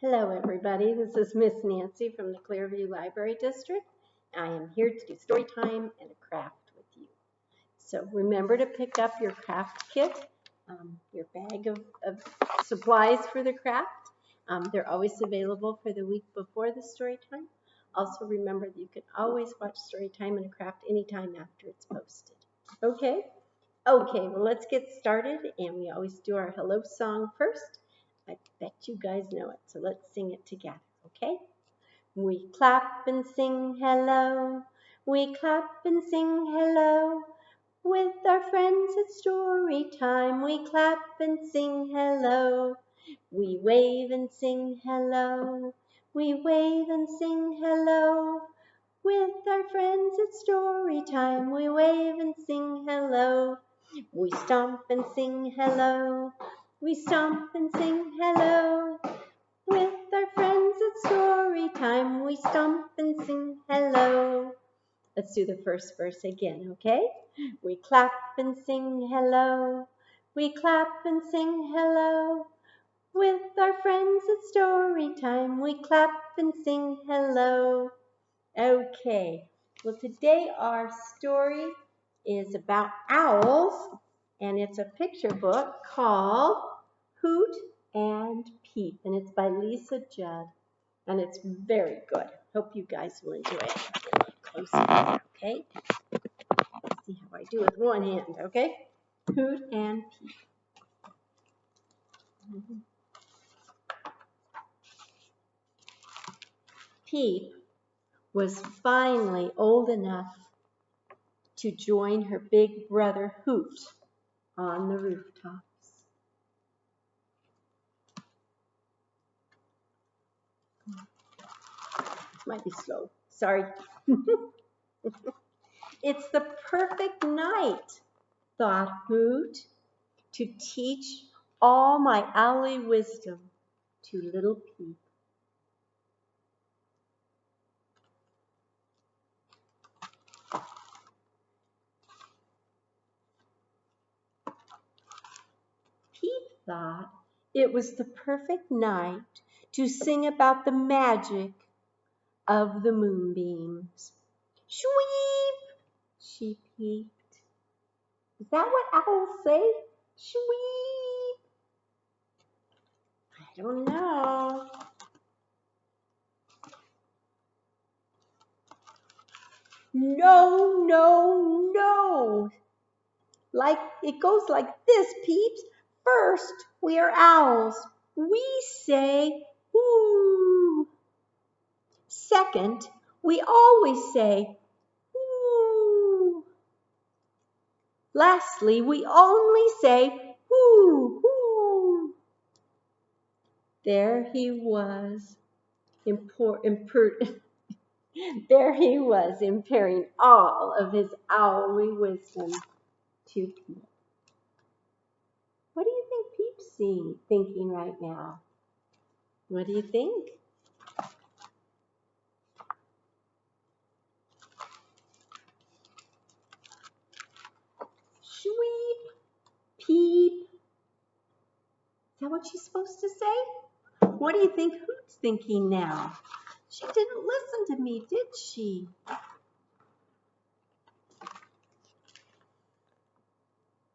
Hello everybody, this is Miss Nancy from the Clearview Library District. I am here to do story time and a craft with you. So remember to pick up your craft kit, your bag of supplies for the craft. They're always available for the week before the story time. Also remember that you can always watch story time and a craft anytime after it's posted. Okay, well let's get started, and we always do our hello song first. I bet you guys know it, so let's sing it together, okay? We clap and sing hello, we clap and sing hello. With our friends at story time, we clap and sing hello. We wave and sing hello, we wave and sing hello. With our friends at story time, we wave and sing hello. We stomp and sing hello, we stomp and sing hello. With our friends at story time, we stomp and sing hello. Let's do the first verse again, okay? We clap and sing hello, we clap and sing hello. With our friends at story time, we clap and sing hello. Okay, well today our story is about owls, and it's a picture book called Hoot and Peep, and it's by Lisa Judd, and it's very good. Hope you guys will enjoy it. Close it, okay? Let's see how I do with one hand, okay? Hoot and Peep. Peep was finally old enough to join her big brother Hoot on the rooftops. Might be slow, sorry. It's the perfect night, thought Hoot, to teach all my owly wisdom to little Peep. Peep thought it was the perfect night to sing about the magic of the moonbeams. Shweep, she peeped. Is that what owls say? Shweep. I don't know. No, no, no. Like it goes like this, Peeps. First, we are owls. We say whoo. Second, we always say whoo. Lastly, we only say whoo, whoo. There he was, there he was, impairing all of his owly wisdom to Peep. What do you think Peep's thinking right now? What do you think? Shweep, Peep. Is that what she's supposed to say? What do you think Hoot's thinking now? She didn't listen to me, did she?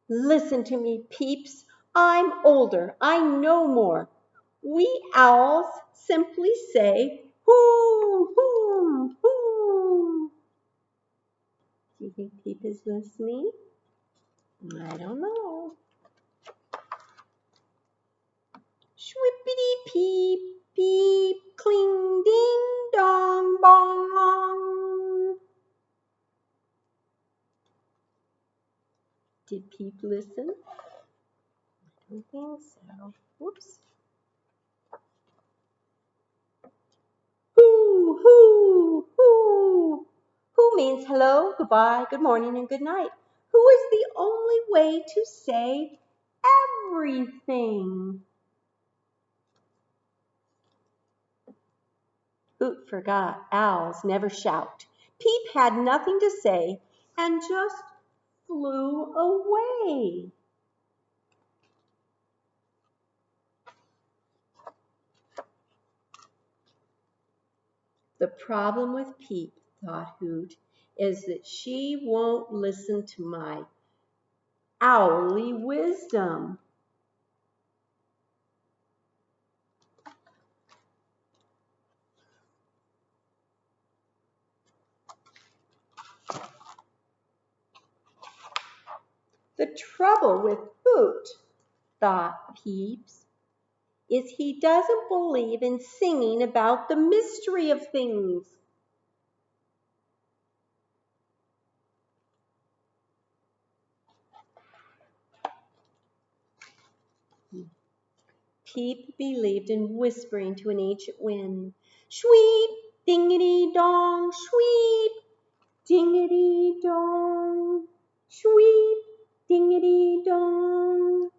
Listen to me, Peeps. I'm older. I know more. We owls simply say, hoo, hoo, hoo. Do you think Peep is listening? I don't know. Shwippity peep, peep, cling, ding, dong, bong. Did Peep listen? I don't think so. Whoops. Hoo, hoo, hoo. Hoo means hello, goodbye, good morning, and good night. Who is the only way to say everything? Hoot forgot owls never shout. Peep had nothing to say and just flew away. The problem with Peep, thought Hoot, is that she won't listen to my owly wisdom. The trouble with Hoot, thought Peeps, is he doesn't believe in singing about the mystery of things. Peep believed in whispering to an ancient wind. Sweep, dingity dong, sweep, dingity dong, sweep, dingity dong.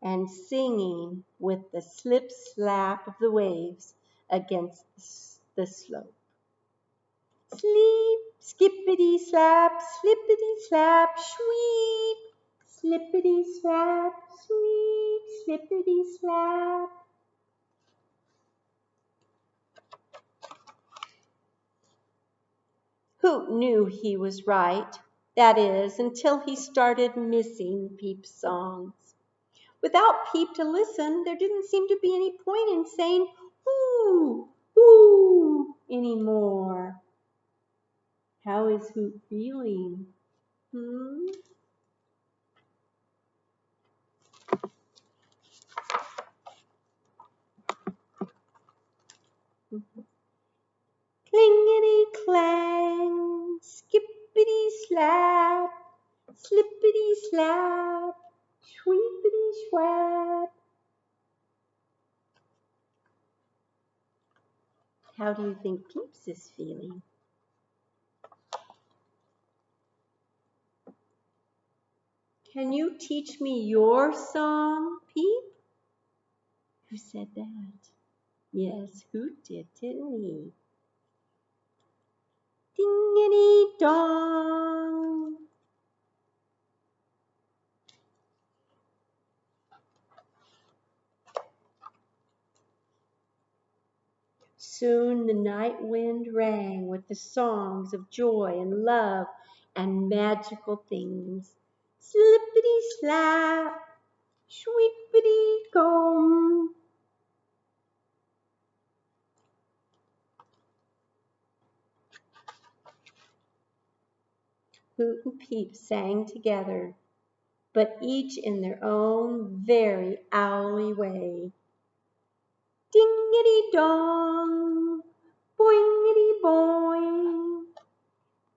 And singing with the slip slap of the waves against the slope. Sleep, skippity slap, slippity slap, sweep, slippity slap, sweep, slippity slap. Hoot knew he was right, that is, until he started missing Peep's songs. Without Peep to listen, there didn't seem to be any point in saying, "Ooh, ooh," anymore. How is Hoot feeling? Clingity clang, skippity slap, slippity slap, sweepity swap. How do you think Peeps is feeling? Can you teach me your song, Peep? Who said that? Yes, Hoot did, didn't he? Dingity dong. Soon the night wind rang with the songs of joy and love and magical things. Slippity slap, sweepity gum. Hoot and Peep sang together, but each in their own very owly way. Dingity dong, boingity boing,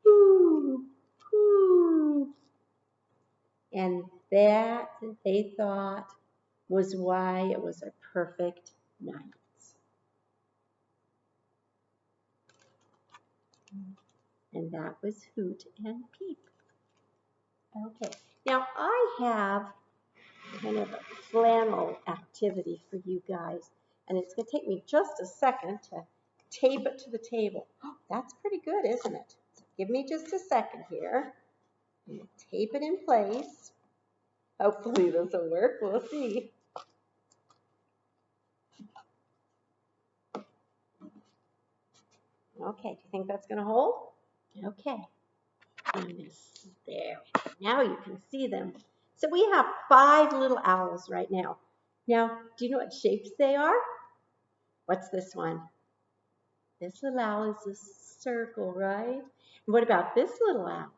hoo, hoo. And that, they thought, was why it was a perfect night. And that was Hoot and Peep. Okay, now I have kind of a flannel activity for you guys, and it's going to take me just a second to tape it to the table. Oh, that's pretty good, isn't it? So give me just a second here. I'm going to tape it in place. Hopefully this will work. We'll see. Okay, do you think that's going to hold? Okay. There. Now you can see them. So we have 5 little owls right now. Now, do you know what shapes they are? What's this one? This little owl is a circle, right? And what about this little owl?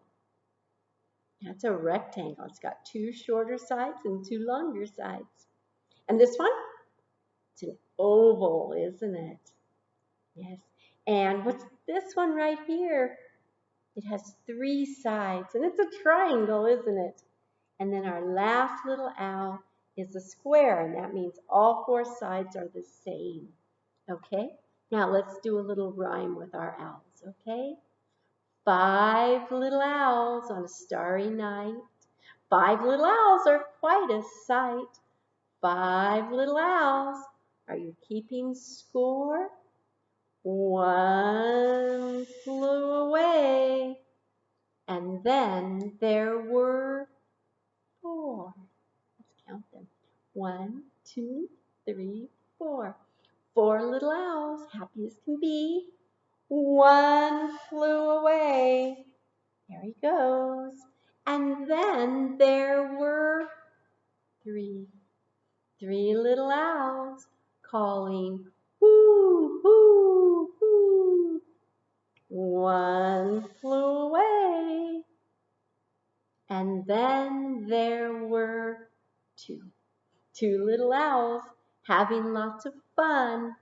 That's a rectangle. It's got 2 shorter sides and 2 longer sides. And this one? It's an oval, isn't it? Yes. And what's this one right here? It has 3 sides, and it's a triangle, isn't it? And then our last little owl is a square, and that means all 4 sides are the same. Okay? Now let's do a little rhyme with our owls, okay? 5 little owls on a starry night. 5 little owls are quite a sight. 5 little owls, are you keeping score? 1 flew away, and then there were 1, 2, 3, 4. 4 little owls, happy as can be. One flew away. There he goes. And then there were 3 little owls calling, hoo, hoo, hoo. One flew away. And then there were 2 little owls having lots of fun.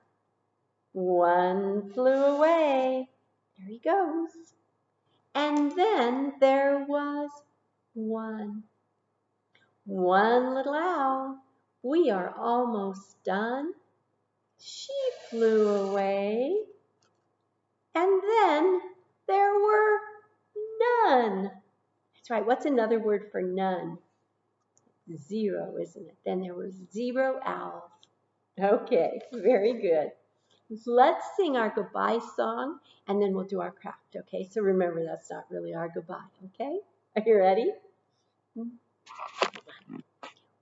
One flew away. There he goes. And then there was 1 little owl. We are almost done. She flew away. And then there were none. That's right. What's another word for none? 0, isn't it? Then there were 0 owls. Okay, very good. Let's sing our goodbye song, and then we'll do our craft, okay? So remember, that's not really our goodbye, okay? Are you ready?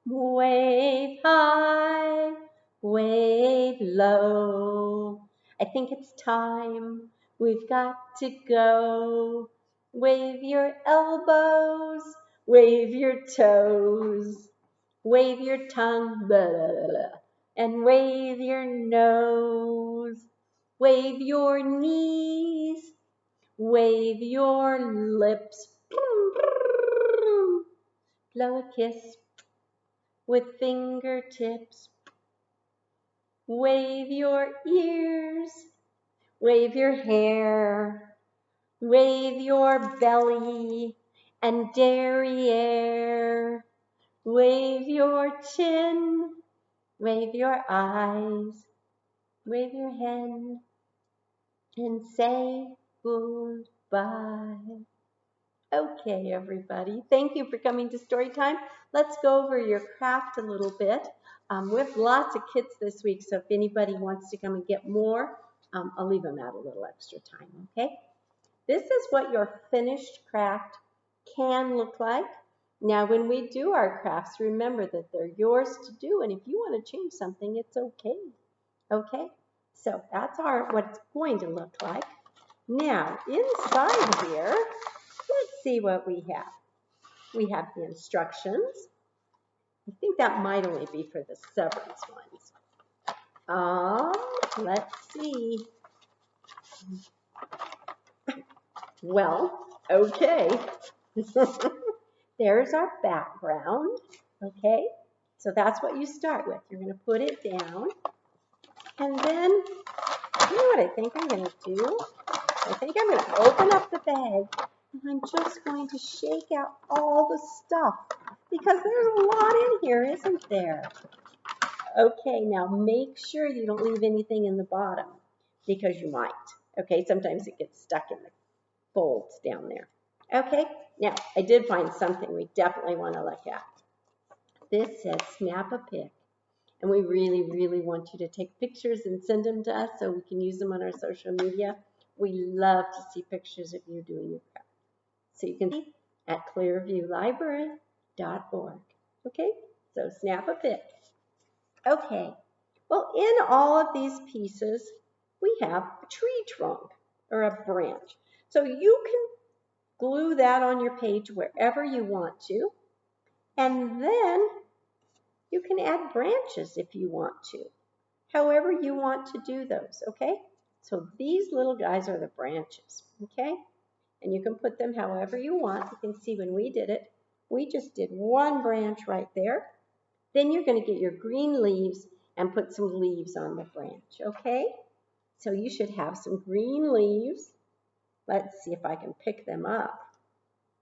Wave high, wave low. I think it's time. We've got to go. Wave your elbows, wave your toes, wave your tongue, blah, blah, blah, and wave your nose. Wave your knees, wave your lips. Blow a kiss with fingertips. Wave your ears, wave your hair, wave your belly and derriere. Wave your chin, wave your eyes, wave your hand, and say goodbye. Okay, everybody. Thank you for coming to Storytime. Let's go over your craft a little bit. We have lots of kits this week, so if anybody wants to come and get more, I'll leave them out a little extra time, okay? This is what your finished craft can look like. Now, when we do our crafts, remember that they're yours to do, and if you want to change something, it's okay. Okay? So that's what it's going to look like. Now, inside here, let's see what we have. We have the instructions. I think that might only be for the severance ones. Let's see. Well, okay. There's our background, okay? So that's what you start with. You're going to put it down. And then, you know what I think I'm going to do? I think I'm going to open up the bag, and I'm just going to shake out all the stuff, because there's a lot in here, isn't there? Okay, now make sure you don't leave anything in the bottom, because you might. Okay, sometimes it gets stuck in the folds down there. Okay, now I did find something we definitely want to look at. This says snap a pic, and we really, really want you to take pictures and send them to us so we can use them on our social media. We love to see pictures of you doing your craft. So you can see at clearviewlibrary.org. Okay, so snap a pic. Okay, well, in all of these pieces, we have a tree trunk or a branch. So you can glue that on your page wherever you want to, and then you can add branches if you want to, however you want to do those, okay? So these little guys are the branches, okay? And you can put them however you want. You can see when we did it, we just did one branch right there. Then you're going to get your green leaves and put some leaves on the branch, okay? So you should have some green leaves. Let's see if I can pick them up.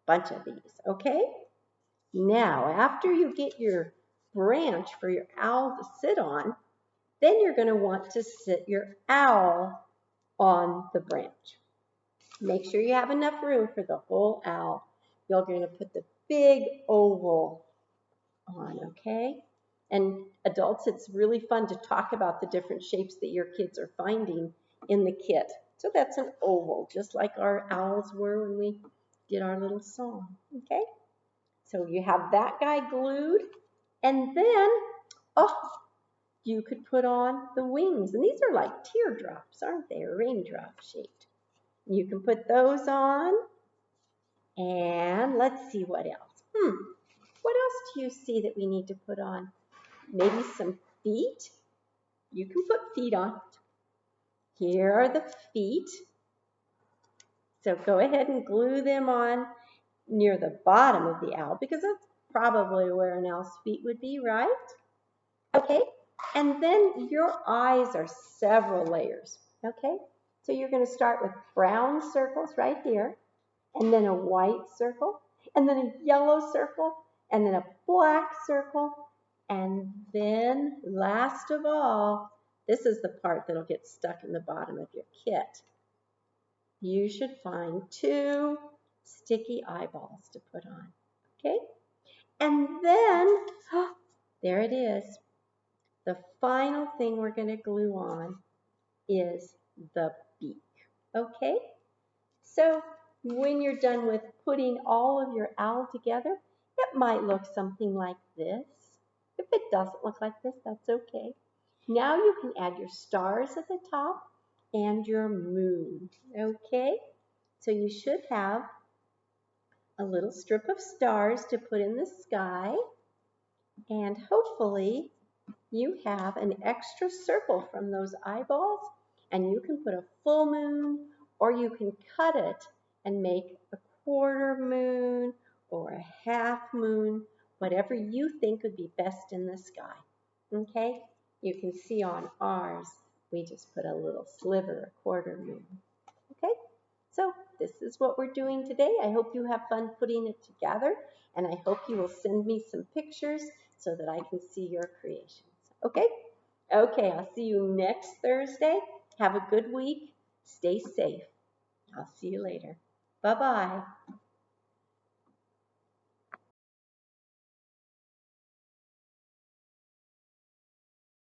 Bunch of these, okay? Now, after you get your branch for your owl to sit on, then you're going to want to sit your owl on the branch. Make sure you have enough room for the whole owl. You're going to put the big oval on, okay? And adults, it's really fun to talk about the different shapes that your kids are finding in the kit. So that's an oval, just like our owls were when we did our little song, okay? So you have that guy glued, and then Oh, you could put on the wings. And these are like teardrops, aren't they? Raindrop shaped. You can put those on. And let's see what else. What else do you see that we need to put on? Maybe some feet. You can put feet on. Here are the feet. So go ahead and glue them on near the bottom of the owl because that's probably where an owl's feet would be, right? Okay, and then your eyes are several layers, okay? So you're going to start with brown circles right here, and then a white circle, and then a yellow circle, and then a black circle, and then last of all, this is the part that'll get stuck in the bottom of your kit. You should find 2 sticky eyeballs to put on, okay? And then, there it is. The final thing we're going to glue on is the beak, okay? So when you're done with putting all of your owl together, it might look something like this. If it doesn't look like this, that's okay. Now you can add your stars at the top and your moon, okay? So you should have a little strip of stars to put in the sky, and hopefully you have an extra circle from those eyeballs, and you can put a full moon, or you can cut it and make a quarter moon or a half moon, whatever you think would be best in the sky. Okay? You can see on ours, we just put a little sliver, a quarter moon. Okay? So this is what we're doing today. I hope you have fun putting it together, and I hope you will send me some pictures so that I can see your creations. Okay? Okay, I'll see you next Thursday. Have a good week. Stay safe. I'll see you later. Bye-bye.